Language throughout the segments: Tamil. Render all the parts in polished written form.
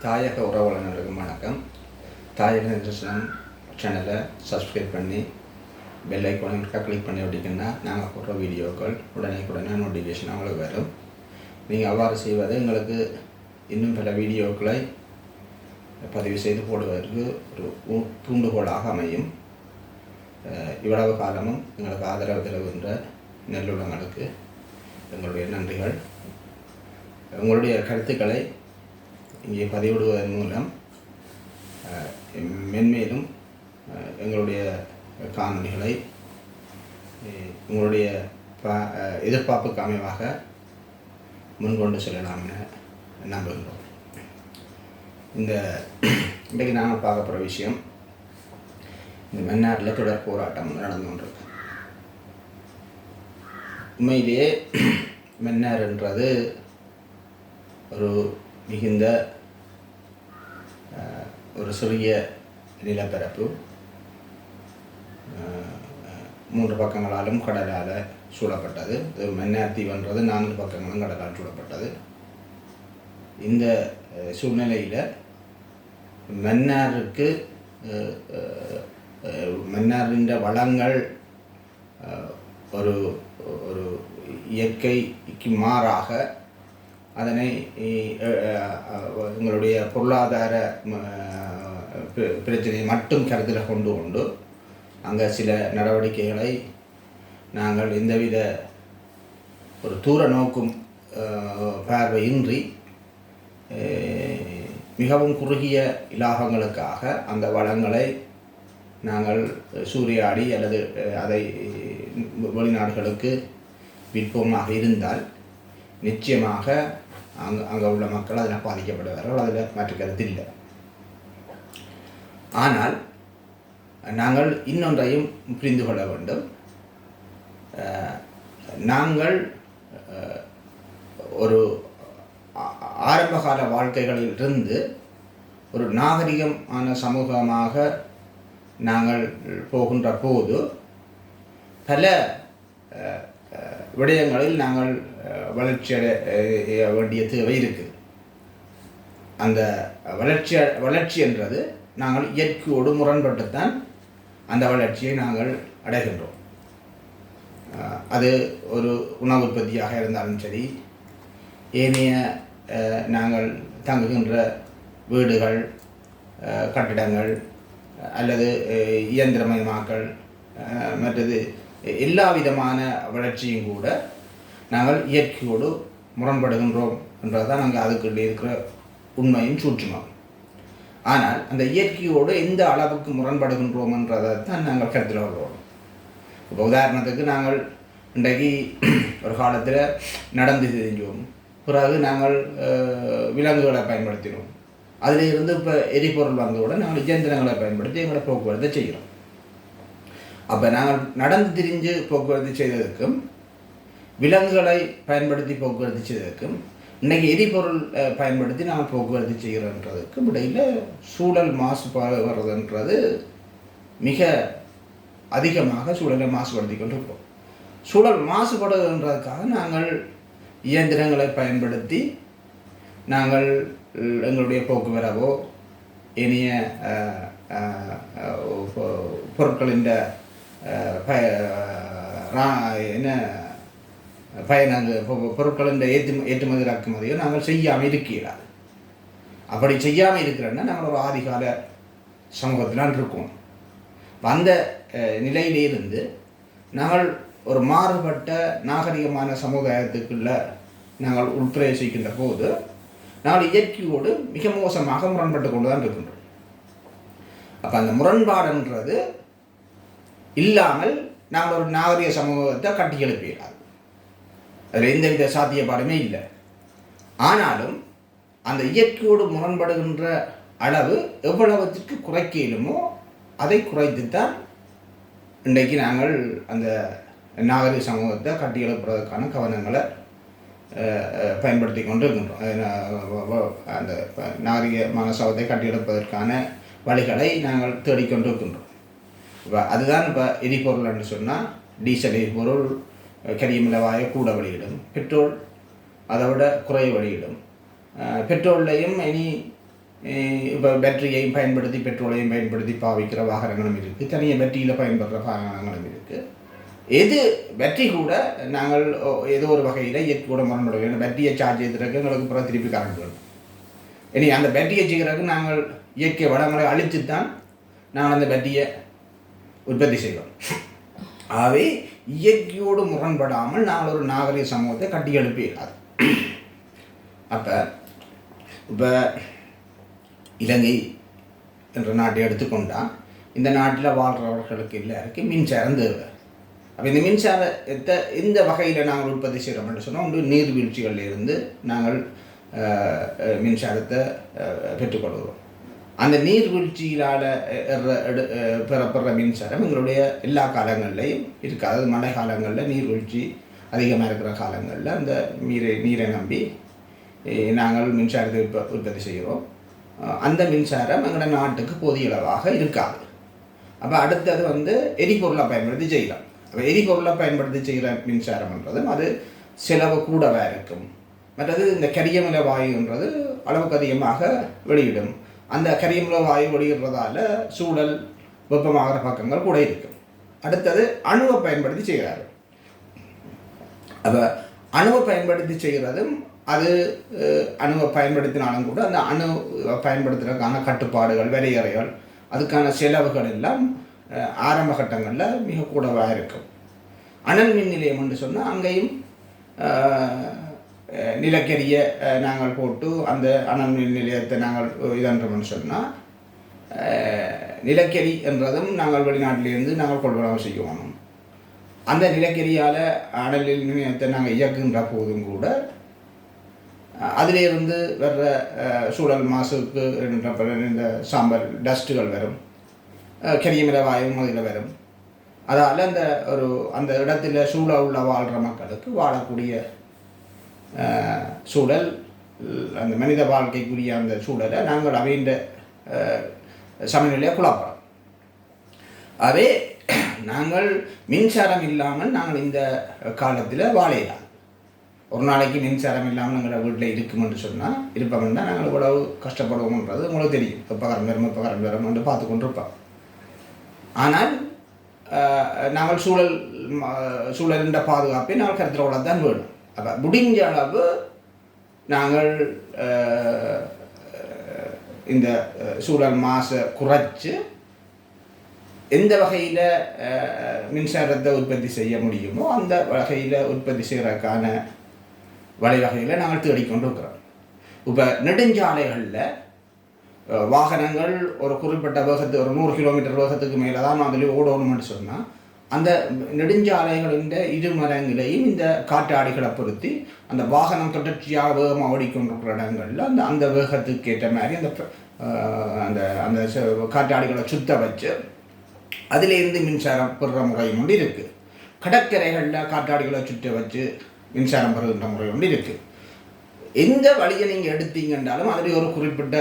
தாயக உறவாளர்களுக்கு வணக்கம். தாயக நிதர்சனம் சேனலை சப்ஸ்கிரைப் பண்ணி பெல் ஐக்கானை கிளிக் பண்ணி விட்டிங்கன்னா நாங்கள் போடுற வீடியோக்கள் உடனே நோட்டிஃபிகேஷன் அவங்களுக்கு வரும். நீங்கள் அவ்வாறு செய்வது எங்களுக்கு இன்னும் பல வீடியோக்களை பதிவு செய்து போடுவதற்கு ஒரு தூண்டுகோலாக அமையும். இவ்வளவு காலமும் எங்களுக்கு ஆதரவு தருகின்ற நல்லுள்ளங்களுக்கு எங்களுடைய நன்றிகள். உங்களுடைய கருத்துக்களை இங்கே பதிவிடுவதன் மூலம் மென்மேலும் எங்களுடைய காணொலிகளை உங்களுடைய எதிர்பார்ப்புக்கு அமைவாக முன்கொண்டு செல்லலாம் என நம்புகின்றோம். இன்றைக்கு நாங்கள் பார்க்க போகிற விஷயம், இந்த மன்னாரில் தொடர் போராட்டம் நடந்து கொண்டிருக்கு. உண்மையிலேயே மன்னார்ன்றது ஒரு மிகுந்த ஒரு சிறிய நிலப்பரப்பு, 3 பக்கங்களாலும் கடலால் சூழப்பட்டது. மன்னார் தீவுன்றது 4 பக்கங்களும் கடலால் சூழப்பட்டது. இந்த சூழ்நிலையில் மன்னாருக்கு மன்னாரின் வளங்கள் ஒரு ஒரு இயற்கைக்கு மாறாக அதனை எங்களுடைய பொருளாதார பிரச்சனையை மட்டும் கருத்தில் கொண்டு அங்கே சில நடவடிக்கைகளை நாங்கள் எந்தவித ஒரு தூர நோக்கும் பார்வையின்றி மிகவும் குறுகிய இலாபங்களுக்காக அந்த வளங்களை நாங்கள் சூறையாடி அல்லது அதை வெளிநாடுகளுக்கு விற்போமாக இருந்தால் நிச்சயமாக அங்கே உள்ள மக்கள் அதில் பாதிக்கப்படுவார்கள். அதில் மாற்று கருத்து இல்லை. ஆனால் நாங்கள் இன்னொன்றையும் புரிந்து கொள்ள வேண்டும். நாங்கள் ஒரு ஆரம்பகால வாழ்க்கைகளிலிருந்து ஒரு நாகரிகமான சமூகமாக நாங்கள் போகின்ற போது பல விடயங்களில் நாங்கள் வளர்ச்சி அடைய வேண்டிய தேவை இருக்குது. அந்த வளர்ச்சி என்றது நாங்கள் இயற்கையோடு முரண்பட்டுத்தான் அந்த வளர்ச்சியை நாங்கள் அடைகின்றோம். அது ஒரு உணவு உற்பத்தியாக இருந்தாலும் சரி, ஏனைய நாங்கள் தங்குகின்ற வீடுகள், கட்டிடங்கள் அல்லது இயந்திரமயமாக்கல், மற்றது எல்லா விதமான வளர்ச்சியும் கூட நாங்கள் இயற்கையோடு முரண்படுகின்றோம் என்றதுதான் நாங்கள் அதுக்குள்ளே இருக்கிற உண்மையும் சூட்சுமம். ஆனால் அந்த இயற்கையோடு எந்த அளவுக்கு முரண்படுகின்றோம் என்றதை தான் நாங்கள் கருத்தில் கொள்வோம். இப்போ உதாரணத்துக்கு நாங்கள் இன்றைக்கு ஒரு காலத்தில் நடந்து தெரிஞ்சோம், பிறகு நாங்கள் விலங்குகளை பயன்படுத்தினோம், அதிலிருந்து இப்போ எரிபொருள் வந்தவுடன் நாங்கள் இயந்திரங்களை பயன்படுத்தி எங்களை போக்குவரத்தை செய்கிறோம். அப்போ நாங்கள் நடந்து திரிஞ்சு போக்குவரத்து செய்ததற்கும் விலங்குகளை பயன்படுத்தி போக்குவரத்து செய்ததற்கும் இன்றைக்கி எரிபொருள் பயன்படுத்தி நாங்கள் போக்குவரத்து செய்கிறோன்றதுக்கும் இடையில் சூழல் மாசுபாடு வர்றதுன்றது மிக அதிகமாக சூழலை மாசுபடுத்தி கொண்டு இருக்கோம். சூழல் மாசுபடுகின்றதுக்காக நாங்கள் இயந்திரங்களை பயன்படுத்தி நாங்கள் எங்களுடைய போக்குவரவோ இனிய பொருட்களின் பொருட்களின் ஏற்றுமதி இறக்குமதியோ நாங்கள் செய்யாமல் இருக்கிறார். அப்படி செய்யாமல் இருக்கிறோன்னா நாங்கள் ஒரு ஆதிகால சமூகத்திலான் இருக்கோம். அந்த நிலையிலிருந்து நாங்கள் ஒரு மாறுபட்ட நாகரிகமான சமுதாயத்துக்குள்ள நாங்கள் உட்பிரவேசிக்கின்ற போது நாங்கள் இயற்கையோடு மிக மோசமாக முரண்பட்டு கொண்டு தான் இருக்கின்றோம். அப்போ அந்த முரண்பாடுன்றது இல்லாமல் நாங்கள் ஒரு நாகரிக சமூகத்தை கட்டி எழுப்பிடாது, அதில் எந்தவித சாத்தியப்பாடுமே இல்லை. ஆனாலும் அந்த இயற்கையோடு முரண்படுகின்ற அளவு எவ்வளவுக்கு குறைக்க இயலுமோ அதை குறைத்துத்தான் இன்றைக்கு நாங்கள் அந்த நாகரிக சமூகத்தை கட்டி எழுப்புறதுக்கான கவனங்களை பயன்படுத்தி கொண்டு இருக்கின்றோம். அந்த நாகரிக மனசவத்தை கட்டியெடுப்பதற்கான வழிகளை நாங்கள் தேடிக்கொண்டு இருக்கின்றோம். இப்போ அதுதான் இப்போ எரிபொருள் என்று சொன்னால் டீசல் எரிபொருள் கரியமிலவாய கூட வெளியிடும், பெட்ரோல் அதை விட குறைய வெளியிடும். பெட்ரோல்லையும் இனி இப்போ பேட்டரியையும் பயன்படுத்தி பெட்ரோலையும் பயன்படுத்தி பாவிக்கிற வாகனங்களும் இருக்குது, தனியாக பேட்டரியில் பயன்படுற வாகனங்களும் இருக்குது. எது பேட்டரி கூட நாங்கள் ஏதோ ஒரு வகையில் இயற்கையோட முரண்படுவோம். ஏன்னா பேட்டரியை சார்ஜ் செய்கிறதுக்கு எங்களுக்கு அப்புறம் திருப்பி கரண்ட் வேணும். இனி அந்த பேட்டரியை செய்கிறதுக்கு நாங்கள் இயற்கை வளங்களை அழித்து தான் நாங்கள் அந்த பேட்டரியை உற்பத்தி செய்வோம். ஆகவே இயற்கையோடு முரண்படாமல் நாங்கள் ஒரு நாகரிக சமூகத்தை கட்டி எழுப்பி இல்லாது. அப்போ இப்போ இலங்கை என்ற நாட்டை எடுத்துக்கொண்டால் இந்த நாட்டில் வாழ்கிறவர்களுக்கு எல்லாருக்கும் மின்சாரம் தேவை. அப்போ இந்த மின்சாரத்தை இந்த வகையில் நாங்கள் உற்பத்தி செய்கிறோம்னு சொன்னால் ஒன்று நீர்வீழ்ச்சிகளில் இருந்து நாங்கள் மின்சாரத்தை பெற்றுக்கொள்கிறோம். அந்த நீர்வீழ்ச்சியினால் பெறப்படுற மின்சாரம் எங்களுடைய எல்லா காலங்கள்லையும் இருக்குது. அதாவது மழை காலங்களில் நீர்வீழ்ச்சி அதிகமாக இருக்கிற காலங்களில் அந்த நீரை நம்பி நாங்கள் மின்சாரத்தை உற்பத்தி செய்கிறோம். அந்த மின்சாரம் எங்களோட நாட்டுக்கு போதிய அளவாக இருக்காது. அப்போ அடுத்தது எரிபொருளை பயன்படுத்தி செய்யலாம். அப்போ எரிபொருளை பயன்படுத்தி செய்கிற மின்சாரம்ன்றதும் அது செலவு கூடவாக இருக்கும். மற்றது இந்த கரியமில வாயுன்றது அளவுக்கு அதிகமாக வெளியிடும். அந்த கரியமில வாயு வெளியிடுறதால சூழல் வெப்பமாகிற பக்கங்கள் கூட இருக்கும். அடுத்தது அணுவை பயன்படுத்தி செய்கிறாரு. அப்போ அணுவை பயன்படுத்தி செய்கிறதும் அது அணுவை பயன்படுத்தினாலும் கூட அந்த அணு பயன்படுத்துறதுக்கான கட்டுப்பாடுகள், வரையறைகள், அதுக்கான செலவுகள் எல்லாம் ஆரம்ப கட்டங்களில் மிக கூடவாக இருக்கும். அனல் மின் நிலையம் என்று சொன்னால் அங்கேயும் நிலக்கரிய நாங்கள் போட்டு அந்த அனல் மின் நிலையத்தை நாங்கள் இதன்றோம்னு சொன்னால் நிலக்கரி என்றதும் நாங்கள் வெளிநாட்டிலேருந்து நாங்கள் கொள்வனவு செய்யணும். அந்த நிலக்கரியால் அனல் நிலையத்தை நாங்கள் இயக்குகின்ற போதும் கூட அதிலிருந்து வர்ற சூழல் மாசுக்கு இந்த சாம்பல் டஸ்ட்டுகள் வரும், கரியமில வாயும் அதில் வரும். அதால் அந்த இடத்துல சூழல் உள்ள வாழ்கிற மக்களுக்கு வாழக்கூடிய சூழல், அந்த மனித வாழ்க்கைக்குரிய அந்த சூழலை நாங்கள் அவைன்ற சமநிலையை குழப்பறோம். அவே நாங்கள் மின்சாரம் இல்லாமல் நாங்கள் இந்த காலத்தில் வாழையலாம். ஒரு நாளைக்கு மின்சாரம் இல்லாமல் நாங்கள் வீட்டில் இருக்குமென்று சொன்னால் இருப்போம்னு தான் நாங்கள் இவ்வளவு கஷ்டப்படுவோம்ன்றது உங்களுக்கு தெரியும். இப்போ கரண்ட் வரும் என்று பார்த்து கொண்டிருப்போம். ஆனால் நாங்கள் சூழலின் பாதுகாப்பை நாங்கள் கருத்தில் கொள்ள தான் வேணும். அப்போ முடிஞ்ச அளவு நாங்கள் இந்த சூழல் மாசை குறைச்சி எந்த வகையில் மின்சாரத்தை உற்பத்தி செய்ய முடியுமோ அந்த வகையில் உற்பத்தி செய்கிறதுக்கான வழிவகைகளை நாங்கள் தேடிக்கொண்டிருக்கிறோம். இப்போ நெடுஞ்சாலைகளில் வாகனங்கள் ஒரு குறிப்பிட்ட வேகத்து ஒரு 100 கிலோமீட்டர் வேகத்துக்கு மேலே தான் அதில் ஓடணும்னு சொன்னால் அந்த நெடுஞ்சாலைகளின் இருமரங்களையும் இந்த காற்றாடிகளை பொருத்தி அந்த வாகனம் தொடர்ச்சியாக வேகமாக ஓடிக்கொண்டிருக்கிற இடங்களில் அந்த வேகத்துக்கு ஏற்ற மாதிரி அந்த அந்த காற்றாடிகளை சுத்த வச்சு அதிலேருந்து மின்சாரம் பெறுற முறையும் ஒன்று இருக்குது. கடற்கரைகளில் காற்றாடிகளை சுற்ற வச்சு மின்சாரம் பெறுகின்ற முறை ஒன்று இருக்குது. எந்த வழியை நீங்கள் எடுத்தீங்கன்றாலும் அதில் ஒரு குறிப்பிட்ட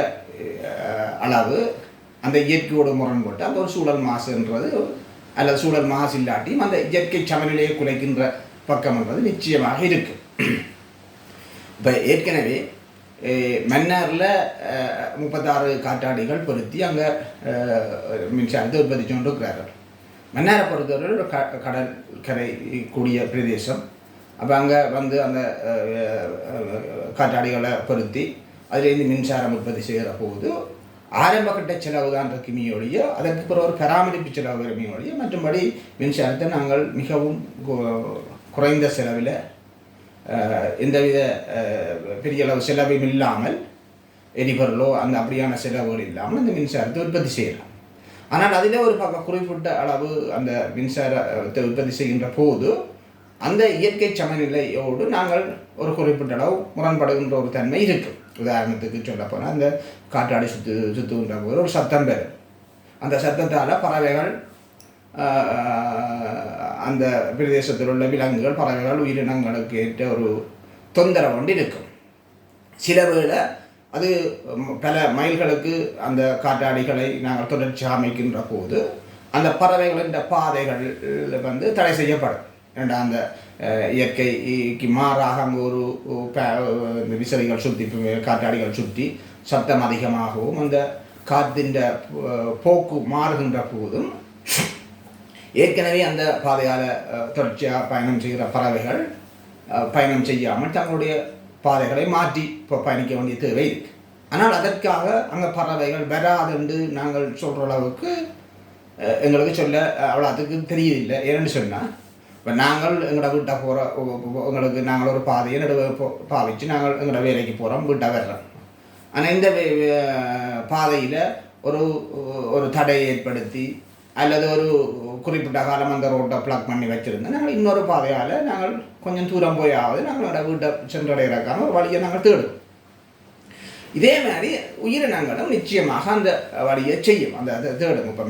அளவு அந்த இயற்கையோடு முரண்பட்டு அந்த ஒரு சூழல் மாசுன்றது அல்லது சூழல் மாசு இல்லாட்டியும் அந்த இயற்கை சமநிலையை குலைக்கின்ற பக்கம்ன்றது நிச்சயமாக இருக்குது. இப்போ ஏற்கனவே மன்னாரில் 36 காற்றாடிகள் பொருத்தி அங்கே மின்சாரத்தை உற்பத்தி கொண்டிருக்கிறார்கள். மன்னாரை பொறுத்தவரை ஒரு கடற்கரை கூடிய பிரதேசம். அப்போ அங்கே அந்த காற்றாடிகளை பொருத்தி அதிலேருந்து மின்சாரம் உற்பத்தி செய்கிற போது ஆரம்பகட்ட செலவு தான் இருக்குமே ஒழிய அதற்கு பிறகு ஒரு பராமரிப்பு செலவு இருக்குமே ஒழிய மற்றபடி மின்சாரத்தை நாங்கள் மிகவும் குறைந்த செலவில் எந்தவித பெரிய அளவு செலவும் இல்லாமல் எரிபொருளோ அந்த அப்படியான செலவுகள் இல்லாமல் அந்த மின்சாரத்தை உற்பத்தி செய்யலாம். ஆனால் அதில் ஒரு குறிப்பிட்ட அளவு அந்த மின்சாரத்தை உற்பத்தி செய்கின்ற போது அந்த இயற்கை சமநிலையோடு நாங்கள் ஒரு குறிப்பிட்ட அளவு முரண்படுகின்ற ஒரு தன்மை இருக்குது. உதாரணத்துக்கு சொல்லப்போனால் அந்த காற்றாடி சுற்றுகின்ற போது ஒரு சத்தம் பெறும். அந்த சத்தத்தால் பறவைகள் அந்த பிரதேசத்தில் உள்ள விலங்குகள் பறவைகள் உயிரினங்களுக்கு ஏற்ற ஒரு தொந்தரவு ஒன்று இருக்கும். சில வேளை அது பல மைல்களுக்கு அந்த காற்றாடிகளை நாங்கள் தொடர்ச்சி அமைக்கின்ற போது அந்த பறவைகளின் பாதைகள் தடை செய்யப்படும். ஏன்னா அந்த இயற்கைக்கு மாறாக அங்கே ஒரு விசிறிகள் சுற்றி காற்றாடிகள் சுற்றி சத்தம் அதிகமாகவும் அந்த காற்றின் போக்கு மாறுகின்ற போதும் ஏற்கனவே அந்த பாதையால் தொடர்ச்சியாக பயணம் செய்கிற பறவைகள் பயணம் செய்யாமல் தங்களுடைய பாதைகளை மாற்றி பயணிக்க வேண்டிய தேவை இருக்குது. ஆனால் அதற்காக அங்கே பறவைகள் வராதுன்னு நாங்கள் சொல்கிற அளவுக்கு எங்களுக்கு சொல்ல அவ்வளோ அதுக்கு தெரியதில்லை. ஏன்னு சொன்னால் இப்போ நாங்கள் எங்களோட வீட்டை போகிற எங்களுக்கு நாங்கள் ஒரு பாதையை பாவிச்சு நாங்கள் எங்களோட வேலைக்கு போகிறோம், வீட்டை வர்றோம். ஆனால் இந்த பாதையில் ஒரு தடையை ஏற்படுத்தி அல்லது ஒரு குறிப்பிட்ட காலம் அந்த ரோட்டை பிளாக் பண்ணி வச்சுருந்தோம். நாங்கள் இன்னொரு பாதையால் நாங்கள் கொஞ்சம் தூரம் போயாவது நாங்களோட வீட்டை சென்றடைகிறக்கான ஒரு வழியை நாங்கள் தேடுவோம். இதே மாதிரி உயிரினங்களும் நிச்சயமாக அந்த வழியை செய்யும், அந்த அதை தேடும். இப்போ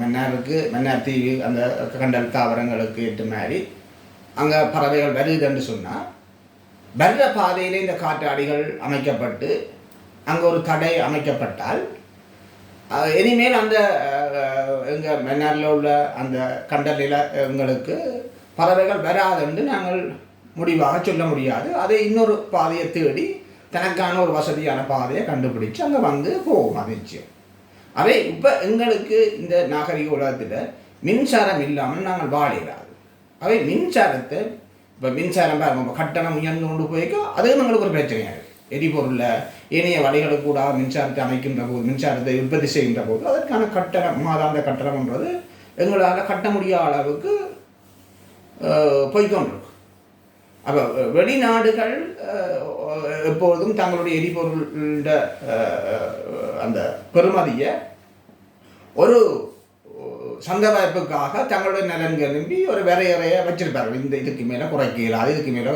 மன்னார் தீவு அந்த கண்டல் தாவரங்களுக்கு ஏற்ற மாதிரி அங்கே பறவைகள் வருதுன்னு சொன்னால் வர்ற பாதையில் இந்த காற்றாடிகள் அமைக்கப்பட்டு அங்கே ஒரு தடை அமைக்கப்பட்டால் இனிமேல் அந்த எங்கள் மன்னாரில் உள்ள அந்த கண்டலில் எங்களுக்கு பறவைகள் வராதுன்னு நாங்கள் முடிவாக சொல்ல முடியாது. அதை இன்னொரு பாதையை தேடி தனக்கான ஒரு வசதியான பாதையை கண்டுபிடிச்சு அங்கே வந்து போகும். அது நிச்சயம். அவை இப்போ எங்களுக்கு இந்த நாகரிக உலகத்தில் மின்சாரம் இல்லாமல் நாங்கள் வாழாது. அவை மின்சாரத்தை இப்போ மின்சாரம் பாருங்க, கட்டணம் உயர்ந்து கொண்டு போய்க்கோ அதுவும் எங்களுக்கு ஒரு பிரச்சனையாக இருக்குது. எரிபொருளில் ஏனைய வழிகளுக்கு கூட மின்சாரத்தை அமைக்கின்ற போது, மின்சாரத்தை உற்பத்தி செய்கின்ற போது அதற்கான கட்டணம், மாதாந்த கட்டணம்ன்றது எங்களால் கட்ட முடியாத அளவுக்கு போய்கொண்டிருக்கும். அப்போ வெளிநாடுகள் எப்பொழுதும் தங்களுடைய எரிபொருள அந்த பெறுமதியை ஒரு சந்த வாய்ப்புக்காக தங்களுடைய நலன்கள் நம்பி ஒரு வரையறையை வச்சிருப்பார்கள். இந்த இதுக்கு மேலே குறைக்க இயலாது, இதுக்கு மேலே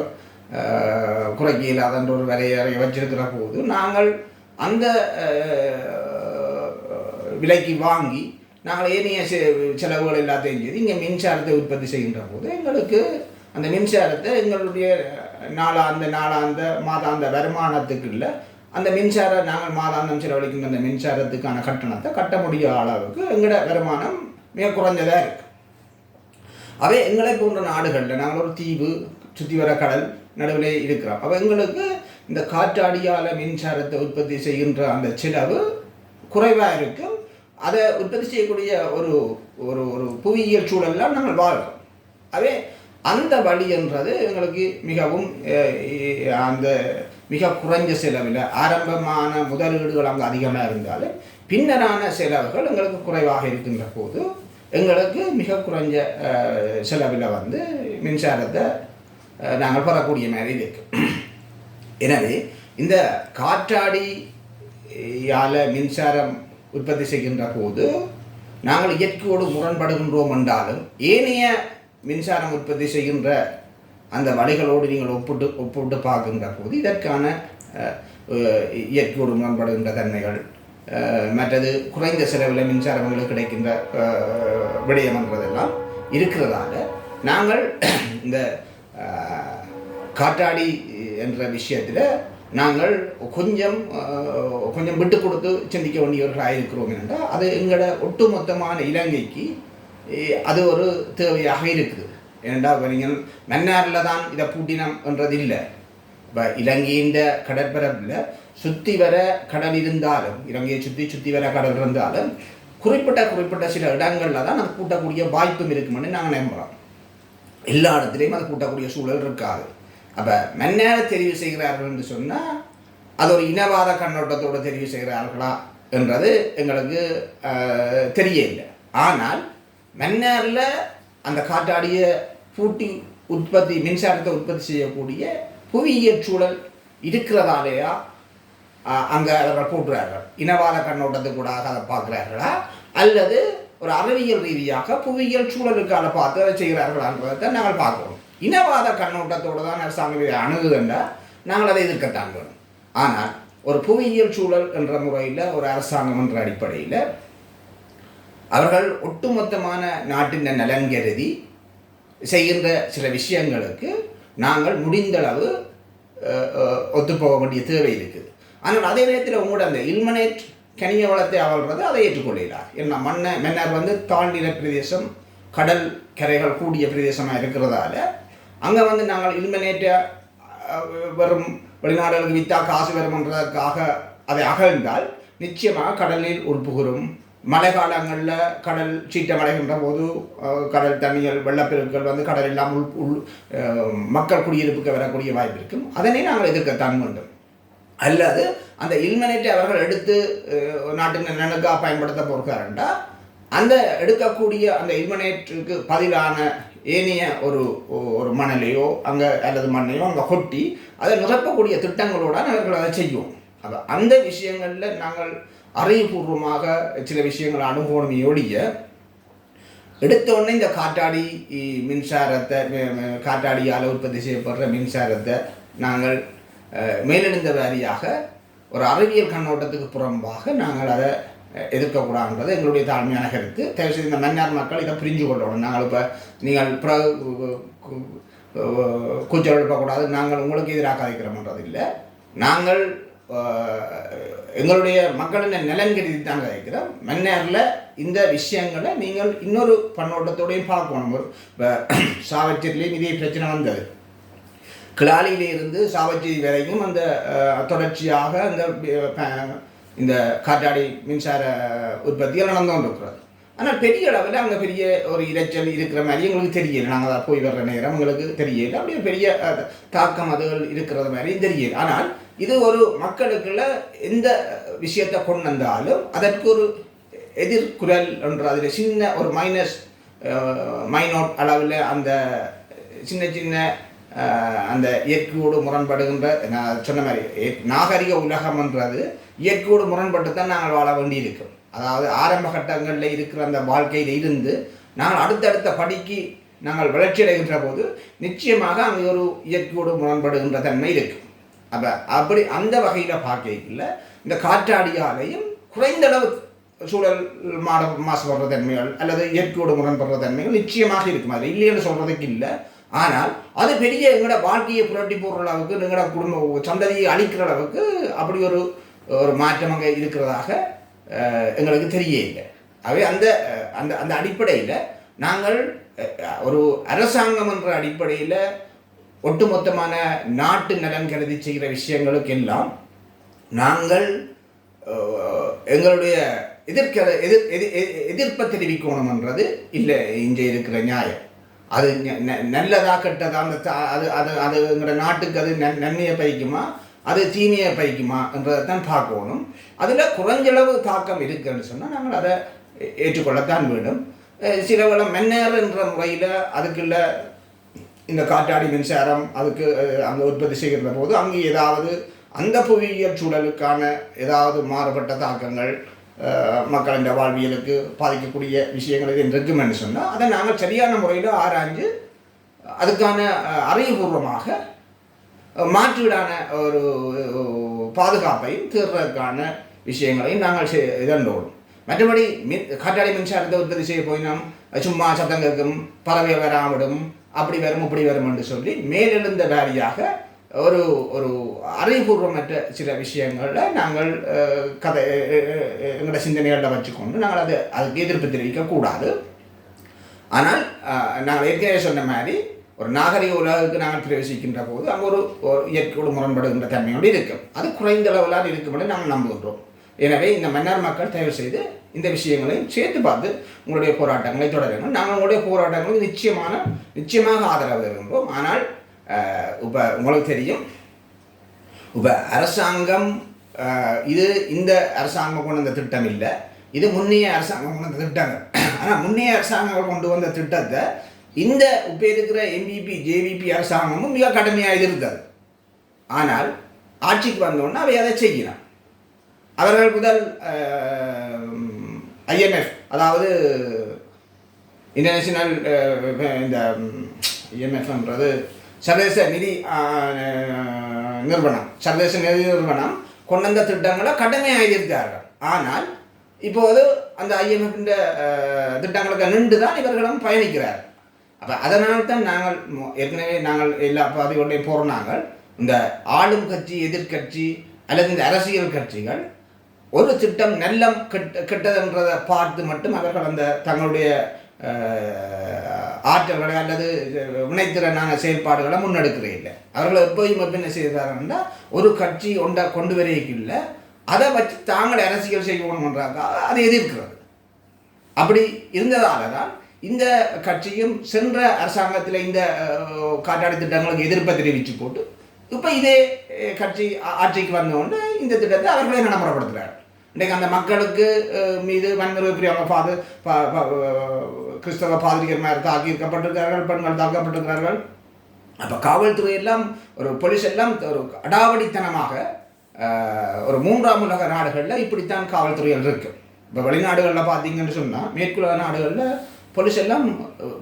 குறைக்க இயலாதுன்ற ஒரு வரையறையை வச்சிருக்கிற போது நாங்கள் அந்த விலைக்கு வாங்கி நாங்கள் ஏனைய செலவுகள் எல்லாத்தையும் செய்து இங்கே மின்சாரத்தை உற்பத்தி செய்கின்ற போது எங்களுக்கு அந்த மின்சாரத்தை எங்களுடைய நாளாந்த மாதாந்த வருமானத்துக்கு இல்லை, அந்த மின்சாரம் நாங்கள் மாதாந்தம் செலவழிக்கின்ற அந்த மின்சாரத்துக்கான கட்டணத்தை கட்ட முடியாத அளவுக்கு எங்களோட வருமானம் மிக குறைஞ்சதாக இருக்குது. அவை எங்களை போன்ற நாடுகளில் நாங்கள் ஒரு தீவு சுற்றி வர கடல் நடுவில் இருக்கிறோம். அப்போ எங்களுக்கு இந்த காற்றாடியால் மின்சாரத்தை உற்பத்தி செய்கின்ற அந்த செலவு குறைவாக இருக்கும். அதை உற்பத்தி செய்யக்கூடிய ஒரு ஒரு ஒரு புவியியல் சூழலில் நாங்கள் வாழ்கிறோம். அவே அந்த வழி என்றது எங்களுக்கு மிகவும் அந்த மிக குறைஞ்ச செலவில் ஆரம்பமான முதலீடுகள் அங்கே அதிகமாக இருந்தாலும் பின்னரான செலவுகள் எங்களுக்கு குறைவாக இருக்கின்ற போது எங்களுக்கு மிக குறைஞ்ச செலவில் வந்து மின்சாரத்தை நாங்கள் பெறக்கூடிய மாதிரி இருக்கு. எனவே இந்த காற்றாடியால் மின்சாரம் உற்பத்தி செய்கின்ற போது நாங்கள் இயற்கையோடு முரண்படுகின்றோம் என்றாலும் ஏனைய மின்சாரம் உற்பத்தி செய்கின்ற அந்த வழிகளோடு நீங்கள் ஒப்பிட்டு பார்க்கின்ற போது இதற்கான இயற்கையோடு முரண்படுகின்ற தன்மைகள், மற்றது குறைந்த செலவில் மின்சாரங்களுக்கு கிடைக்கின்ற விடயம் என்றதெல்லாம் இருக்கிறதால நாங்கள் இந்த காற்றாடி என்ற விஷயத்தில் நாங்கள் கொஞ்சம் விட்டு கொடுத்து சிந்திக்க வேண்டியவர்களாக இருக்கிறோம் என்றால் அது எங்களோட ஒட்டுமொத்தமான இலங்கைக்கு அது ஒரு தேவையாக இருக்குது. ஏனென்றால் இப்போ நீங்கள் மன்னாரில் தான் இதை பூட்டினம் என்றது இல்லை. இப்போ இலங்கையின் கடற்பரப்பில் சுற்றி வர கடல் இருந்தாலும், இலங்கையை சுற்றி வர கடல் இருந்தாலும் குறிப்பிட்ட சில இடங்களில் தான் அது கூட்டக்கூடிய வாய்ப்பும் இருக்குமென்னு நாங்கள் நம்புகிறோம். எல்லா இடத்துலையும் அது கூட்டக்கூடிய சூழல் இருக்காது. அப்போ மன்னாரை தெரிவு செய்கிறார்கள் என்று சொன்னால் அது ஒரு இனவாத கண்ணோட்டத்தோடு தெரிவு செய்கிறார்களா என்றது எங்களுக்கு தெரியவில்லை. ஆனால் மன்னாரில் அந்த காற்றாடியை பூட்டி மின்சாரத்தை உற்பத்தி செய்யக்கூடிய புவியியல் சூழல் இருக்கிறதாலேயா அங்கே அவர்கள் போட்டுறார்கள்? இனவாத கண்ணோட்டத்துக்கூடாக அதை பார்க்குறார்களா அல்லது ஒரு அறிவியல் ரீதியாக புவியியல் சூழலுக்கான பார்த்து அதை செய்கிறார்களான்றதை நாங்கள் பார்க்கணும். இனவாத கண்ணோட்டத்தோடு தான் அரசாங்கம் இதை அணுகுதுன்றால் நாங்கள் அதை எதிர்க்கத்தான் வேணும். ஆனால் ஒரு புவியியல் சூழல் என்ற முறையில் ஒரு அரசாங்கம் என்ற அடிப்படையில் அவர்கள் ஒட்டுமொத்தமான நாட்டின் நலன் கருதி செய்கின்ற சில விஷயங்களுக்கு நாங்கள் முடிந்தளவு ஒத்துப்போக வேண்டிய தேவை இருக்குது. ஆனால் அதே நேரத்தில் உங்களோட அந்த இல்மனேட் கனிய வளத்தை அவள்றது அதை ஏற்றுக்கொள்கிறார். ஏன்னா மன்னர் வந்து தாழ்நில பிரதேசம், கடல் கரைகள் கூடிய பிரதேசமாக இருக்கிறதால அங்கே வந்து நாங்கள் இல்மனேட்டை வரும் வெளிநாடுகளுக்கு விற்றா காசு வருமன்றதற்காக அதை அகழ்ந்தால் நிச்சயமாக கடலில் உள்புகுறும். மழை காலங்களில் கடல் சீற்றமடைகின்ற போது கடல் தண்ணிகள் வெள்ளப்பெருக்கள் வந்து கடலெல்லாம் மக்கள் குடியிருப்புக்கு வரக்கூடிய வாய்ப்பு இருக்கும். அதனை நாங்கள் எதிர்க்கத்தான் வேண்டும். அல்லது அந்த இல்மனேட்டை அவர்கள் எடுத்து நாட்டின் நலனுக்காக பயன்படுத்த போகிறாருண்டா அந்த எடுக்கக்கூடிய அந்த இல்மனேட்டுக்கு பதிலான ஏனைய ஒரு மணலையோ அங்கே அல்லது மண்ணையோ அங்கே கொட்டி அதை நிரப்பக்கூடிய திட்டங்களோடு அவர்கள் அதை செய்வோம். அப்போ அந்த விஷயங்களில் நாங்கள் அறிவுபூர்வமாக சில விஷயங்களை அனுகூலமையோடைய எடுத்தோடனே இந்த காற்றாடி மின்சாரத்தை காற்றாடியால் உற்பத்தி செய்யப்படுற மின்சாரத்தை நாங்கள் மேலெழுந்த வாரியாக ஒரு அறிவியல் கண்ணோட்டத்துக்கு புறம்பாக நாங்கள் அதை எதிர்க்கக்கூடாதுன்றது எங்களுடைய தாழ்மையான கருத்து. தயவுசெய்து இந்த மன்னார் மக்கள் இதை புரிஞ்சு கொள்ளணும். நாங்கள் இப்போ நீங்கள் கூச்சல் எழுப்பக்கூடாது, நாங்கள் உங்களுக்கு எதிராக கதைக்கிறோம்ன்றது இல்லை. நாங்கள் எங்களுடைய மக்களின் நலன் கருதி தான் கதைக்கிறோம். மன்னாரில் இந்த விஷயங்களை நீங்கள் இன்னொரு கண்ணோட்டத்தோடையும் பார்க்கணும். இப்போ சாவச்சேரியிலையும் இதே பிரச்சனை வந்தது. கிளாலியிலிருந்து சாவச்சேரி வரைக்கும் அந்த தொடர்ச்சியாக அந்த இந்த காற்றாடி மின்சார உற்பத்தியில் நடந்து கொண்டிருக்கிறது. ஆனால் பெரிய அளவில் அங்கே பெரிய ஒரு இரைச்சல் இருக்கிற மாதிரி எங்களுக்கு தெரியல. நாங்கள் அதை போய் வர்ற நேரம் எங்களுக்கு தெரியல. அப்படியே பெரிய தாக்கம் அதுகள் இருக்கிறது மாதிரியும் தெரியல. ஆனால் இது ஒரு மக்களுக்குள்ள எந்த விஷயத்தை கொண்டு வந்தாலும் அதற்கு ஒரு எதிர்குரல் என்ற அதில் சின்ன ஒரு மைனோட் அளவில் அந்த சின்ன சின்ன அந்த இயற்கையோடு முரண்படுகின்ற நான் சொன்ன மாதிரி நாகரிக உலகம்ன்றது இயற்கையோடு முரண்பட்டு தான் நாங்கள் வாழ வேண்டியிருக்கும். அதாவது ஆரம்ப கட்டங்களில் இருக்கிற அந்த வாழ்க்கையில் இருந்து நாங்கள் அடுத்தடுத்த படிக்கு நாங்கள் வளர்ச்சி அடைகின்ற போது நிச்சயமாக அங்கே ஒரு இயற்கையோடு முரண்படுகின்ற தன்மை இருக்கும். அப்போ அப்படி அந்த வகையில் பார்க்கல இந்த காற்றாடியாலையும் குறைந்தளவு சூழல் மாசுபடுற தன்மைகள் அல்லது இயற்கையோடு முரண்படுற தன்மைகள் நிச்சயமாக இருக்கும். அது இல்லைன்னு சொல்கிறதுக்கு இல்லை. ஆனால் அது பெரிய எங்களோட வாழ்க்கையை புரட்டி போடுற அளவுக்கு எங்களோட குடும்ப சந்ததியை அழிக்கிற அளவுக்கு அப்படி ஒரு மாற்றம் அங்கே இருக்கிறதாக எங்களுக்கு தெரிய இல்லை. ஆகவே அந்த அந்த அந்த அடிப்படையில் நாங்கள் ஒரு அரசாங்கம் என்ற அடிப்படையில் ஒட்டுமொத்தமான நாட்டு நலன் கருதி செய்கிற விஷயங்களுக்கெல்லாம் நாங்கள் எங்களுடைய எதிர்ப்பை தெரிவிக்கணும்ன்றது இல்லை இங்கே இருக்கிற நியாயம். அது நல்லதா கெட்டதா அந்த அது அது அது எங்களோட நாட்டுக்கு அது நன்மையை பயிக்குமா அது தீமையை பயிக்குமா என்றதை தான் பார்க்கணும். அதில் குறைஞ்சளவு தாக்கம் இருக்குன்னு சொன்னால் நாங்கள் அதை ஏற்றுக்கொள்ளத்தான் வேண்டும். சில வேளை மன்னர் என்ற முறையில் அதுக்குள்ள இந்த காற்றாடி மின்சாரம் அதுக்கு அங்கே உற்பத்தி செய்கிற போது அங்கே ஏதாவது அந்த புவியியல் சூழலுக்கான ஏதாவது மாறுபட்ட தாக்கங்கள் மக்களின் வாழ்வியலுக்கு பாதிக்கக்கூடிய விஷயங்கள் இது இருக்குமென்னு சொன்னால் அதை நாங்கள் சரியான முறையில் ஆராய்ஞ்சு அதுக்கான அறிவுபூர்வமாக மாற்றீடான ஒரு பாதுகாப்பையும் தீர்றதுக்கான விஷயங்களையும் நாங்கள் இதண்டோடும். மற்றபடி காற்றாடி மின்சாரத்தை உற்பத்தி செய்ய போய் நாம் சும்மா சத்தம் கேட்கும் பறவை வராமடும் அப்படி வரும் இப்படி வரும் என்று சொல்லி மேலெழுந்த வாரியாக ஒரு ஒரு அறிவுபூர்வமற்ற சில விஷயங்களில் நாங்கள் எங்களோட சிந்தனைகளில் வச்சுக்கொண்டு நாங்கள் அதுக்கு எதிர்ப்பு தெரிவிக்கக்கூடாது. ஆனால் நாங்கள் ஏற்கனவே சொன்ன மாதிரி ஒரு நாகரிக உலகுக்கு நாங்கள் பிரவேசிக்கின்ற போது அங்கே ஒரு இயற்கையோடு முரண்படுகின்ற தன்மையோடு இருக்கும். அது குறைந்த அளவிலான இருக்கும் என்று நாங்கள் நம்புகின்றோம். எனவே இந்த மன்னார் மக்கள் தயவு செய்து இந்த விஷயங்களையும் சேர்த்து பார்த்து உங்களுடைய போராட்டங்களை தொடருங்கள். நாங்கள் உங்களுடைய போராட்டங்களுக்கு நிச்சயமாக ஆதரவு தருகின்றோம். ஆனால் இப்போ உங்களுக்கு தெரியும், இப்போ அரசாங்கம் இது இந்த அரசாங்கம் கொண்டு வந்த திட்டம் இல்லை, இது முன்னைய அரசாங்கம் கொண்டு வந்த திட்டங்கள். ஆனால் முன்னைய அரசாங்கங்கள் கொண்டு வந்த திட்டத்தை இந்த இப்போ இருக்கிற என்பிபி ஜேவிபி அரசாங்கமும் மிக கடுமையாக இருந்தது. ஆனால் ஆட்சிக்கு வந்தோன்னா அவை அதை செய்யலாம். அவர்கள் முதல் IMF அதாவது இன்டர்நேஷனல் இந்த IMFன்றது சர்வதேச நிதி நிறுவனம் கொண்டு வந்த திட்டங்களை கடுமையாக எதிர்த்தார்கள். ஆனால் இப்போது அந்த IMF திட்டங்களுக்கு நின்று தான் இவர்களும் பயணிக்கிறார். அப்போ அதனால்தான் நாங்கள் ஏற்கனவே எல்லா பாதிகளையும் போகிறாங்க. இந்த ஆளும் கட்சி எதிர்கட்சி அல்லது இந்த அரசியல் கட்சிகள் ஒரு திட்டம் நல்லம் கெட்டதுன்றதை பார்த்து மட்டும் அவர்கள் அந்த தங்களுடைய ஆற்றல்களை அல்லது வினைத்திறனான செயல்பாடுகளை முன்னெடுக்கிறே இல்லை. அவர்கள் எப்போயும் என்ன செய்தார்கள்னா ஒரு கட்சி கொண்டு வரையில அதை வச்சு தாங்கள் அரசியல் செய்யணும்ன்றாங்க, அதை எதிர்க்கிறது. அப்படி இருந்ததால தான் இந்த கட்சியும் சென்ற அரசாங்கத்தில் இந்த காற்றாடி திட்டங்களுக்கு எதிர்ப்பை தெரிவித்து போட்டு இப்போ இதே கட்சி ஆட்சிக்கு வந்தோண்டு இந்த திட்டத்தை அவர்களே நடைமுறைப்படுத்துகிறார்கள். இன்றைக்கு அந்த மக்களுக்கு மீது வன்முறை புரியாமல் கிறிஸ்தவ பாதிரிகர் மாதிரி தாக்கியிருக்கப்பட்டிருக்கிறார்கள், பெண்கள் தாக்கப்பட்டிருக்கிறார்கள். அப்போ காவல்துறை எல்லாம் ஒரு போலீஸ் எல்லாம் ஒரு அடாவடித்தனமாக ஒரு 3ஆம் உலக நாடுகளில் இப்படித்தான் காவல்துறைகள் இருக்கு. இப்போ வெளிநாடுகளில் பார்த்தீங்கன்னு சொன்னால் மேற்குலக நாடுகளில் போலீஸ் எல்லாம்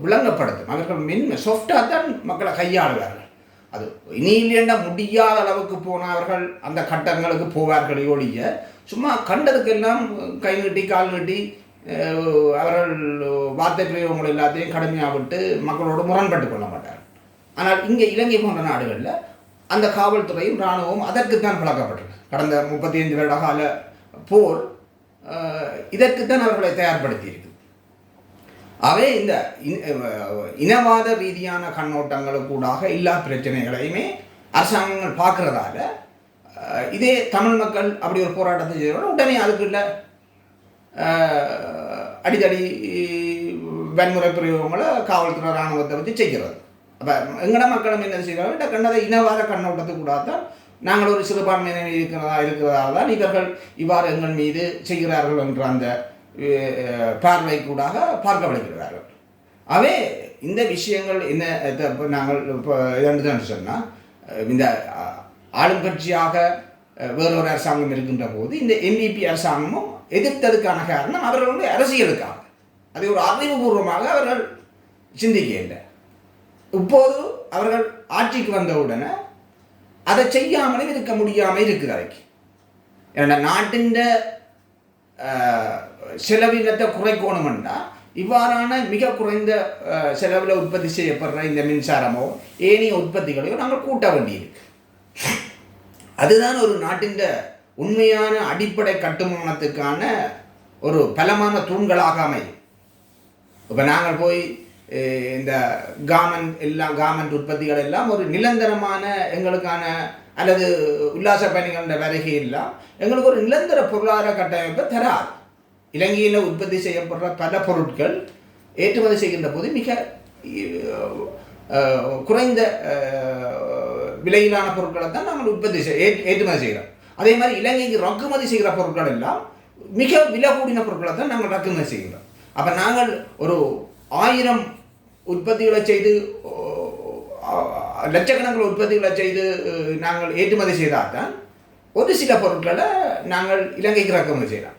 விளங்கப்படுத்தும். அவர்கள் சாஃப்டாக தான் மக்களை கையாளுவார்கள். அது இனி இல்லைன்னா முடியாத அளவுக்கு போனவர்கள் அந்த கட்டங்களுக்கு போவார்களே ஒழிய சும்மா கண்டதுக்கெல்லாம் கை நீட்டி கால் நீட்டி அவர்கள் வார்த்தை பிரயோகங்கள் எல்லாத்தையும் கடுமையாக விட்டு மக்களோடு முரண்பட்டு கொள்ள மாட்டார்கள். ஆனால் இங்கே இலங்கை போன்ற நாடுகளில் அந்த காவல்துறையும் இராணுவம் அதற்குத்தான் பழக்கப்பட்டிருக்கு. கடந்த 35 வருட கால போர் இதற்குத்தான் அவர்களை தயார்படுத்தியிருக்கு. அவை இந்த இனவாத ரீதியான கண்ணோட்டங்களுக்கூடாக எல்லா பிரச்சனைகளையுமே அரசாங்கங்கள் பார்க்குறதால இதே தமிழ் மக்கள் அப்படி ஒரு போராட்டத்தை செய்யறோம், உடனே அதுக்குள்ள அடிதடி வன்முறை பிரயோகங்களை காவல்துறை இராணுவத்தை வச்சு செய்கிறது. அப்போ எங்கட மக்களும் என்ன செய்கிறாங்க, கண்டதை இனவாத கண்ணோட்டத்துக்கூடாக தான் நாங்கள் ஒரு சிறுபான்மையினர் இருக்கிறதால தான் இவர்கள் இவ்வாறு எங்கள் மீது செய்கிறார்கள் என்ற அந்த பார்வைக்கூடாக பார்க்கப்படுகிறார்கள். அவே இந்த விஷயங்கள் என்ன இப்போ நாங்கள் இப்போ என்னன்னு சொன்னால், இந்த ஆளும் கட்சியாக வேறொரு அரசாங்கம் இருக்கின்ற போது இந்த NDP அரசாங்கமும் எதிர்த்ததுக்கான காரணம் அவர்களுடைய அரசியலுக்காக, அதை ஒரு அறிவுபூர்வமாக அவர்கள் சிந்திக்க இல்லை. இப்போது அவர்கள் ஆட்சிக்கு வந்தவுடனே அதை செய்யாமலே இருக்க முடியாமல் இருக்கிறார்கள். ஏன்னா நாட்டின் செலவினத்தை குறைக்கணும்னா இவ்வாறான மிக குறைந்த செலவில் உற்பத்தி செய்யப்படுற இந்த மின்சாரமோ ஏனைய உற்பத்திகளையோ நாங்கள் கூட்ட வேண்டியிருக்கு. அதுதான் ஒரு நாட்டின் உண்மையான அடிப்படை கட்டுமானத்துக்கான ஒரு பலமான தூண்களாக அமையும். இப்போ நாங்கள் போய் இந்த கார்மெண்ட் உற்பத்திகள் எல்லாம் ஒரு நிரந்தரமான எங்களுக்கான அல்லது உல்லாச பயணிகள வருகை எல்லாம் எங்களுக்கு ஒரு நிரந்தர பொருளாதார கட்டமைப்பை தராது. இலங்கையில் உற்பத்தி செய்யப்படுற பல பொருட்கள் ஏற்றுமதி செய்கின்ற போது மிக குறைந்த விலையிலான பொருட்களை தான் நாங்கள் ஏற்றுமதி செய்கிறோம். அதே மாதிரி இலங்கைக்கு இறக்குமதி செய்கிற பொருட்கள் எல்லாம் மிக விலை கூடின பொருட்களை தான் நாங்கள் இறக்குமதி செய்கிறோம். அப்போ நாங்கள் ஒரு 1000 உற்பத்திகளை செய்து லட்சக்கணக்கில் உற்பத்திகளை செய்து நாங்கள் ஏற்றுமதி செய்தால் தான் ஒரு சில பொருட்களை நாங்கள் இலங்கைக்கு இறக்குமதி செய்யலாம்.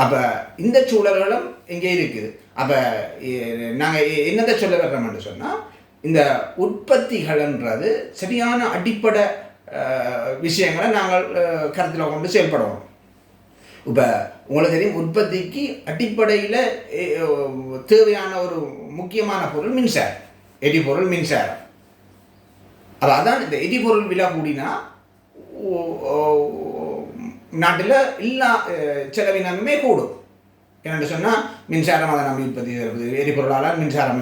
அப்போ இந்த சூழல்களும் இங்கே இருக்குது. அப்போ நாங்கள் என்னத்தை சொல்ல வர்றோம்னு சொன்னால், இந்த உற்பத்திகள்ன்றது சரியான அடிப்படை விஷயங்களை நாங்கள் கருத்தில் கொண்டு செயல்படுவோம். இப்போ உங்களுக்கு தெரியும், உற்பத்திக்கு அடிப்படையில் தேவையான ஒரு முக்கியமான பொருள் மின்சாரம், எரிபொருள் மின்சாரம். அப்போ அதான் இந்த எரிபொருள் விலை கூடினா நாட்டில் எல்லா செலவினமே கூடும். என்னென்னு சொன்னால் மின்சாரம் அதை நம்பி உற்பத்தி செய்கிறது, எரிபொருளால் மின்சாரம்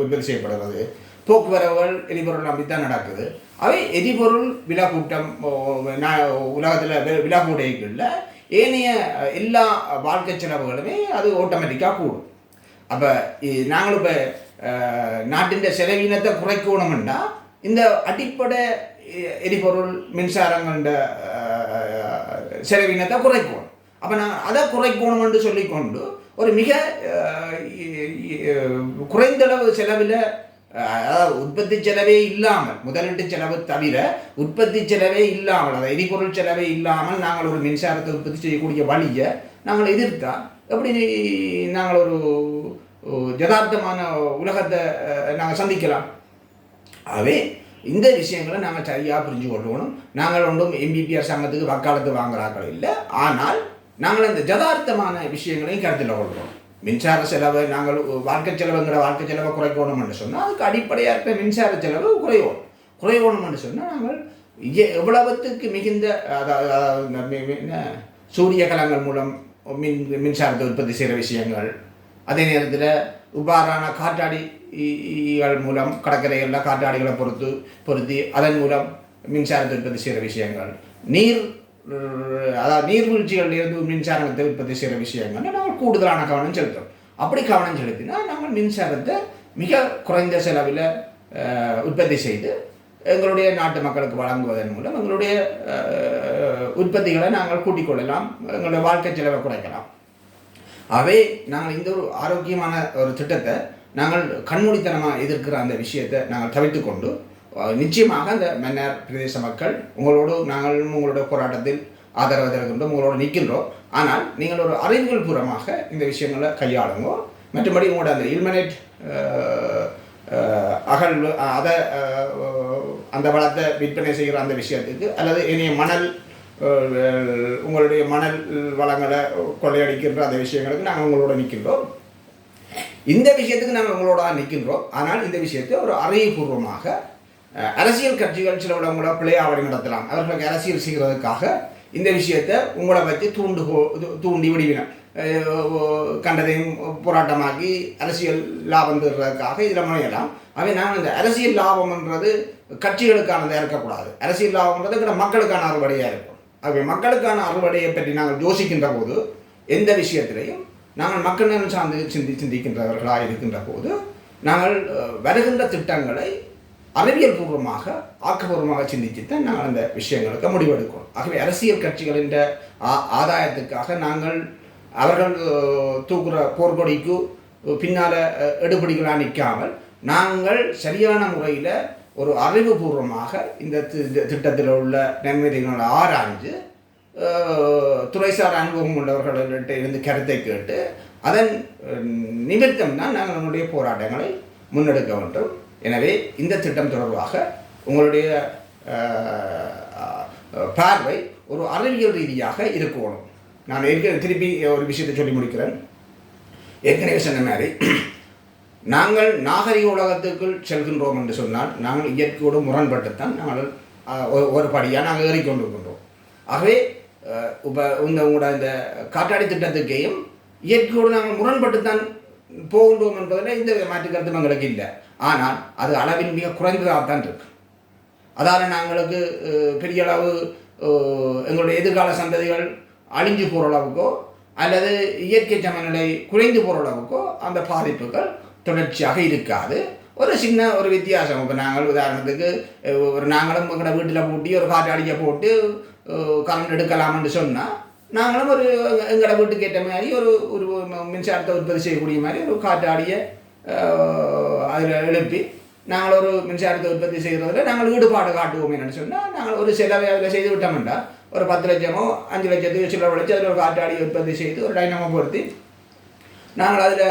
உற்பத்தி செய்யப்படுகிறது, போக்குவரவுகள் எரிபொருள் நம்பி தான் நடக்குது. அவை எரிபொருள் விலை கூட்டம் உலகத்தில் விலை கூடைகளில் ஏனைய எல்லா வாழ்க்கை செலவுகளுமே அது ஆட்டோமேட்டிக்காக கூடும். அப்போ நாங்களும் இப்போ நாட்டின் செலவினத்தை குறைக்கணும்னா இந்த அடிப்படை எரிபொருள் மின்சாரங்கள செலவினத்தை குறைக்கணும். அப்போ நாங்கள் அதை குறைக்கணும்னு சொல்லிக்கொண்டு ஒரு மிக குறைந்தளவு செலவில், அதாவது உற்பத்தி செலவே இல்லாமல், முதலீட்டு செலவு தவிர உற்பத்தி செலவே இல்லாமல், அதாவது எரிபொருள் செலவே இல்லாமல் நாங்கள் ஒரு மின்சாரத்தை உற்பத்தி செய்யக்கூடிய வழியை நாங்கள் எதிர்த்தா எப்படி நாங்கள் ஒரு யதார்த்தமான உலகத்தை நாங்கள் சந்திக்கலாம்? ஆகவே இந்த விஷயங்களை நாங்கள் சரியாக புரிஞ்சு கொள்ளணும். நாங்கள் ஒன்றும் MPP அரசாங்கத்துக்கு வக்காலத்து வாங்குறாக்கள் இல்லை. ஆனால் நாங்கள் அந்த யதார்த்தமான விஷயங்களையும் கருத்தில் கொள்கிறோம். மின்சார செலவை நாங்கள் வாழ்க்கை செலவை குறைக்கணும்னு சொன்னால் அதுக்கு அடிப்படையாக இருக்கிற மின்சார செலவு குறையணும்னு சொன்னால் நாங்கள் எவ்வளவுத்துக்கு மிகுந்த சூரிய கலங்கள் மூலம் மின்சாரத்தை உற்பத்தி செய்கிற விஷயங்கள், அதே நேரத்தில் இவ்வாறான காற்றாடிகள் மூலம் கடற்கரைகளில் காற்றாடிகளை பொருத்தி அதன் மூலம் மின்சாரத்தை உற்பத்தி செய்கிற விஷயங்கள், நீர் அதாவது நீர்வீழ்ச்சிகளிலிருந்து மின்சாரத்தை உற்பத்தி செய்கிற விஷயங்கள் நாங்கள் கூடுதலான கவனம் செலுத்துகிறோம். அப்படி கவனம் செலுத்தினா நாங்கள் மின்சாரத்தை மிக குறைந்த செலவில் உற்பத்தி செய்து எங்களுடைய நாட்டு மக்களுக்கு வழங்குவதன் மூலம் எங்களுடைய உற்பத்திகளை நாங்கள் கூட்டிக் கொள்ளலாம், எங்களுடைய வாழ்க்கை செலவை குறைக்கலாம். ஆகவே நாங்கள் இந்த ஒரு ஆரோக்கியமான ஒரு திட்டத்தை நாங்கள் கண்மூடித்தனமாக எதிர்க்கிற அந்த விஷயத்தை நாங்கள் தவிர்த்து கொண்டு நிச்சயமாக அந்த மன்னார் பிரதேச மக்கள் உங்களுடைய போராட்டத்தில் ஆதரவு தருகின்றோம், உங்களோடு நிற்கின்றோம். ஆனால் நீங்கள் ஒரு அறிவியல் பூர்வமாக இந்த விஷயங்களை கையாளுங்க. மற்றபடி உங்களோட அந்த இல்மனேட் அகழ்வு அதை அந்த வளத்தை விற்பனை செய்கிற அந்த விஷயத்துக்கு அல்லது இனிய மணல் உங்களுடைய மணல் வளங்களை கொள்ளையடிக்கின்ற அந்த விஷயங்களுக்கு நாங்கள் உங்களோட நிற்கின்றோம். இந்த விஷயத்துக்கு நாங்கள் உங்களோட நிற்கின்றோம். ஆனால் இந்த விஷயத்தை ஒரு அறிவுபூர்வமாக அரசியல் கட்சிகள் சில உங்களை பிள்ளையாவடி நடத்தலாம். அவர்களுக்கு அரசியல் செய்கிறதுக்காக இந்த விஷயத்தை உங்களை வச்சு தூண்டி விடுவினோம், கண்டதையும் போராட்டமாக்கி அரசியல் லாபம் தருவதற்காக இதில் முனையலாம். அவை நாங்கள் இந்த அரசியல் லாபம்ன்றது கட்சிகளுக்கானதாக இருக்கக்கூடாது. அரசியல் லாபம்ன்றது மக்களுக்கான அறுவடையாக இருக்கும். ஆகவே மக்களுக்கான அறுவடையை பற்றி நாங்கள் யோசிக்கின்ற போது எந்த விஷயத்திலையும் நாங்கள் மக்கள் நலன் சார்ந்து சிந்திக்கின்றவர்களாக இருக்கின்ற போது நாங்கள் வருகின்ற திட்டங்களை அறிவியல் பூர்வமாக ஆக்கப்பூர்வமாக சிந்தித்துத்தான் நாங்கள் அந்த விஷயங்களுக்கு முடிவெடுக்கிறோம். ஆகவே அரசியல் கட்சிகளின் ஆதாயத்துக்காக நாங்கள் அவர்கள் தூக்குற போர்க்கொடிக்கு பின்னால் எடுபடிகளாக நிற்காமல் நாங்கள் சரியான முறையில் ஒரு அறிவுபூர்வமாக இந்த திட்டத்தில் உள்ள நன்மைகளை ஆராய்ந்து துறைசார் அனுபவம் உள்ளவர்களிட்ட இருந்து கருத்தை கேட்டு அதன் நிமித்தம் தான் நாங்கள் நம்முடைய போராட்டங்களை முன்னெடுக்க வேண்டும். எனவே இந்த திட்டம் தொடர்பாக உங்களுடைய பார்வை ஒரு அறிவியல் ரீதியாக இருக்கணும். நான் திருப்பி ஒரு விஷயத்தை சொல்லி முடிக்கிறேன். ஏற்கனவே சொன்ன மாதிரி நாங்கள் நாகரிக உலகத்துக்குள் செல்கின்றோம் என்று சொன்னால் நாங்கள் இயற்கையோடு முரண்பட்டுத்தான் நாங்கள் ஒரு படியாக நாங்கள் ஏறிக்கொண்டிருக்கின்றோம். ஆகவே இப்போ உங்களோட இந்த காற்றாடி திட்டத்துக்கையும் இயற்கையோடு நாங்கள் முரண்பட்டுத்தான் போகின்றோம் என்பதில் இந்த மாற்று கருத்தும் எங்களுக்கு இல்லை. ஆனால் அது அளவில் மிக குறைந்ததாகத்தான் இருக்கு. அதால் நாங்களுக்கு பெரிய அளவு எங்களுடைய எதிர்கால சந்ததிகள் அழிஞ்சு போகிற அளவுக்கோ அல்லது இயற்கை சமநிலை குறைந்து போகிற அளவுக்கோ அந்த பாதிப்புகள் தொடர்ச்சியாக இருக்காது. ஒரு சின்ன ஒரு வித்தியாசம். இப்போ நாங்கள் உதாரணத்துக்கு நாங்களும் எங்களோட வீட்டில் பூட்டி ஒரு காற்றாடியை போட்டு கரண்ட் எடுக்கலாம்னு சொன்னால் நாங்களும் ஒரு எங்களோட வீட்டுக்கு ஏற்ற மாதிரி ஒரு மின்சாரத்தை உற்பத்தி செய்யக்கூடிய மாதிரி ஒரு காற்றாடியை அதில் எழுப்பி நாங்கள் ஒரு மின்சாரத்தை உற்பத்தி செய்கிறதுல நாங்கள் ஈடுபாடு காட்டுவோம் என்னென்னு சொன்னால் நாங்கள் ஒரு செலவை அதில் செய்து விட்டோம்னா ஒரு 10 லட்சமோ 5 லட்சத்துக்கு செலவழித்து அதில் ஒரு காற்றாடியை உற்பத்தி செய்து ஒரு டைனமோ பொருத்தி நாங்கள் அதில்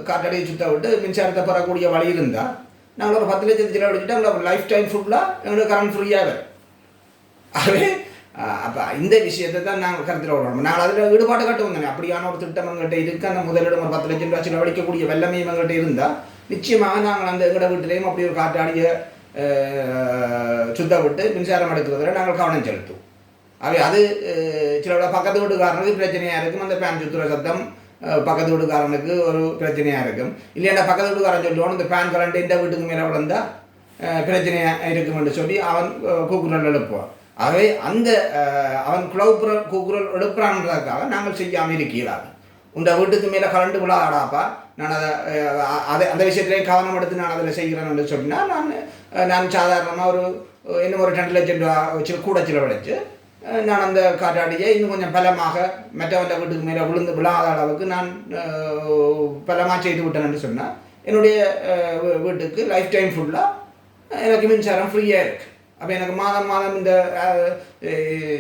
காற்றாடியை சுற்ற விட்டு மின்சாரத்தை பெறக்கூடிய வழி இருந்தால் நாங்கள் ஒரு 10 லட்சத்து செலவழிச்சுட்டு எங்களை லைஃப் டைம் ஃபுல்லாக எங்களுக்கு கரண்ட் ஃப்ரீயாக வரும். ஆகவே அப்போ இந்த விஷயத்தை தான் நாங்கள் கருத்தில் விடணும். நாங்கள் அதில் ஈடுபாடு காட்டுவோம் தானே. அப்படியான ஒரு திட்டம் எங்கள்கிட்ட இருக்குது. அந்த முதலிடம் ஒரு 10 லட்சம் ரூபா செலவழிக்கக்கூடிய வெள்ளமையும் எங்கள்கிட்ட இருந்தால் நிச்சயமாக நாங்கள் அந்த எங்களோட வீட்டிலையும் அப்படி ஒரு காற்றாடியை சுத்த விட்டு மின்சாரம் எடுக்கிறதுல நாங்கள் கவனம் செலுத்துவோம். அவை அது சில பக்கத்து வீட்டுக்காரனுக்கு பிரச்சனையாக இருக்கும். அந்த ஃபேன் சுற்றுற சத்தம் பக்கத்து வீட்டுக்காரனுக்கு ஒரு பிரச்சனையாக இருக்கும். இல்லைன்னா பக்கத்து வீட்டுக்காரன் சொல்லுவான் இந்த ஃபேன் கரண்ட் இந்த வீட்டுக்கு மேலே விழுந்தால் பிரச்சனையாக இருக்குமென்று சொல்லி அவன் கூக்குரல் எழுப்புவான். ஆகவே அந்த அவன் கூக்குரல் எழுப்புறான்றதுக்காக நாங்கள் செய்யாமல் இருக்கிறார். உண்ட வீட்டுக்கு மேலே கரண்ட் விழாடாப்பா நான் அதை அந்த விஷயத்துலேயும் கவனம் எடுத்து நான் அதில் செய்கிறேன்னு சொன்னால் நான் சாதாரணமாக இன்னும் ஒரு 2 லட்சம் ரூபா கூட செலவழித்து நான் அந்த காற்றாடியை இன்னும் கொஞ்சம் பலமாக மற்றவற்ற வீட்டுக்கு மேலே விழாத அளவுக்கு நான் பலமாக செய்து விட்டேன்னு சொன்னால் என்னுடைய வீட்டுக்கு லைஃப் டைம் ஃபுல்லாக எனக்கு மின்சாரம் ஃப்ரீயாக இருக்குது. அப்போ எனக்கு மாதம் இந்த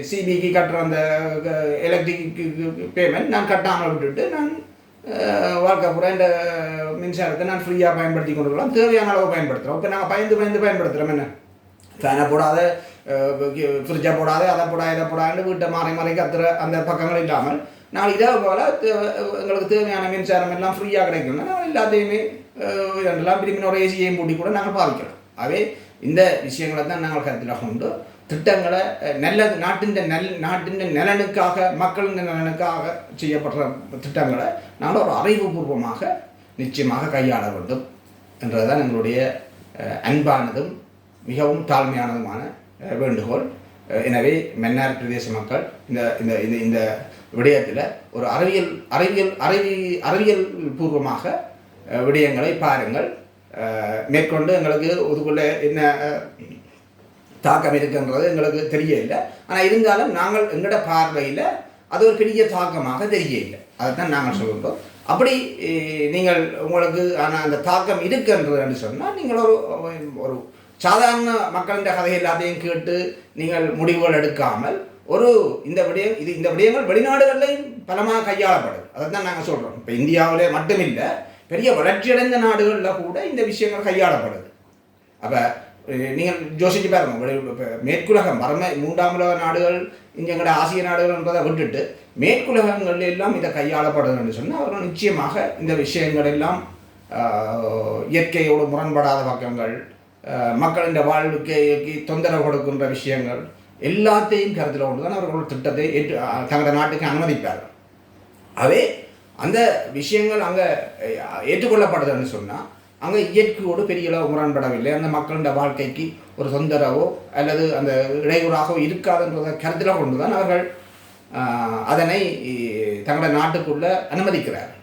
சிபிக்கு கட்டுற அந்த எலக்ட்ரிக் பேமெண்ட் நான் கட்டாமல் விட்டுட்டு நான் வாழ்க்கை பூரா இந்த மின்சாரத்தை நான் ஃப்ரீயாக பயன்படுத்தி கொண்டு வரலாம். தேவையான அளவு பயன்படுத்துகிறோம். இப்போ நாங்கள் பயந்து பயன்படுத்துகிறோம். என்ன ஃபேனை போடாத, ஃப்ரிட்ஜை போடாத, அதை போடாது இதை போடாது வீட்டை மாறி கத்துற அந்த பக்கங்கள் இல்லாமல் நாங்கள் இதே போல் எங்களுக்கு தேவையான மின்சாரம் எல்லாம் ஃப்ரீயாக கிடைக்கணும்னா நாங்கள் எல்லாத்தையுமே இதெல்லாம் திரும்பி ஒரு ஏசியையும் பூட்டி கூட நாங்கள் பாவிக்கிறோம். ஆகவே இந்த விஷயங்களை தான் நாங்கள் கருத்தில் கொண்டு திட்டங்களை நல்லது நாட்டின் நலனுக்காக மக்களின் நலனுக்காக செய்யப்படுற திட்டங்களை நாங்கள் ஒரு அறிவுபூர்வமாக நிச்சயமாக கையாள வேண்டும் என்றதுதான் எங்களுடைய அன்பானதும் மிகவும் தாழ்மையானதுமான வேண்டுகோள். எனவே மன்னார் பிரதேச மக்கள் இந்த இந்த இந்த இந்த விடயத்தில் ஒரு அறிவியல் பூர்வமாக விடயங்களை பாருங்கள். மேற்கொண்டு எங்களுக்கு இதுக்குள்ளே என்ன தாக்கம் இருக்குன்றது எங்களுக்கு தெரியலை. ஆனால் இருந்தாலும் நாங்கள் எங்களோட பார்வையில் அது ஒரு பெரிய தாக்கமாக தெரியலை. அதைத்தான் நாங்கள் சொல்கின்றோம். அப்படி நீங்கள் உங்களுக்கு ஆனால் அந்த தாக்கம் இருக்குன்றதுன்னு சொன்னால் நீங்கள் ஒரு சாதாரண மக்களின் கதை எல்லாத்தையும் கேட்டு நீங்கள் முடிவுகள் எடுக்காமல் இந்த விடயங்கள் வெளிநாடுகளிலையும் பலமாக கையாளப்படுது. அதை தான் நாங்கள் சொல்கிறோம். இப்போ இந்தியாவில் மட்டுமில்லை, பெரிய வளர்ச்சியடைந்த நாடுகளில் கூட இந்த விஷயங்கள் கையாளப்படுது. அப்போ நீங்கள் யோசிச்சு பாருங்க, இப்போ மேற்குலகம் மூன்றாம் உலக நாடுகள் இங்கே எங்களோட ஆசிய நாடுகள் என்பதை விட்டுட்டு மேற்குலகங்கள் எல்லாம் இதை கையாளப்படுதுன்னு சொன்னால் அவர்கள் நிச்சயமாக இந்த விஷயங்கள் எல்லாம் இயற்கையோடு முரண்படாத பக்கங்கள், மக்களின் வாழ்க்கைக்கு தொந்தரவு கொடுக்கின்ற விஷயங்கள் எல்லாத்தையும் கருத்தில் கொண்டு தான் அவர்கள் திட்டத்தை தங்களோட நாட்டுக்கு அனுமதிப்பார்கள். அவே அந்த விஷயங்கள் அங்கே ஏற்றுக்கொள்ளப்படுதுன்னு சொன்னால் அங்கே இயற்கையோடு பெரிய அளவு முரண்படவில்லை, அந்த மக்களின் வாழ்க்கைக்கு ஒரு தொந்தரவோ அல்லது அந்த இடையூறாகவோ இருக்காதுன்றதை கருத்தில் கொண்டு தான் அவர்கள் அதனை தங்களோட நாட்டுக்குள்ளே அனுமதிக்கிறார்கள்.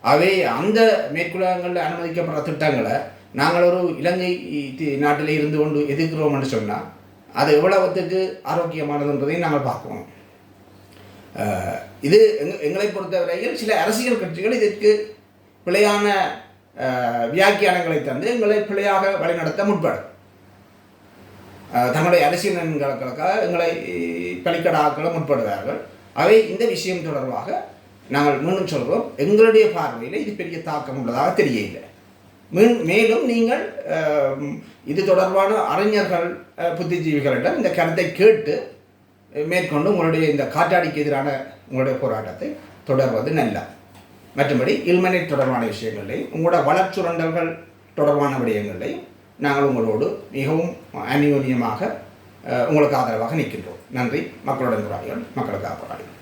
அவை அந்த மேற்குலகங்களில் அனுமதிக்கப்படுற திட்டங்களை நாங்கள் ஒரு இலங்கை நாட்டில் இருந்து கொண்டு எதிர்க்கிறோம்னு சொன்னால் அது எவ்வளவுத்துக்கு ஆரோக்கியமானதுன்றதையும் நாங்கள் பார்க்கணும். இது எங்களை பொறுத்தவரையில் சில அரசியல் கட்சிகள் இதற்கு பிழையான வியாக்கியானங்களை தந்து எங்களை பிழையாக வழிநடத்த முற்படும். தங்களுடைய அரசியல் நலன்களுக்காக எங்களை பலிக்கடாக்கள முற்படுவார்கள். அவை இந்த விஷயம் தொடர்பாக நாங்கள் மீண்டும் சொல்கிறோம், எங்களுடைய பார்வையில் இது பெரிய தாக்கம் உள்ளதாக தெரியவில்லை. மேலும் நீங்கள் இது தொடர்பான அறிஞர்கள், புத்திஜீவிகளிடம் இந்த கருத்தை கேட்டு மேற்கொண்டு உங்களுடைய இந்த காற்றாடிக்கு எதிரான உங்களுடைய போராட்டத்தை தொடர்வது நல்ல. மற்றபடி இல்மனைட் தொடர்பான விஷயங்களையும் உங்களோட வளர்ச்சுரண்டல்கள் தொடர்பான விடயங்களையும் நாங்கள் உங்களோடு மிகவும் அந்யோன்யமாக உங்களுக்கு ஆதரவாக நிற்கின்றோம். நன்றி. மக்களுடன் போராடிகள், மக்களுக்காக போராடிகள்.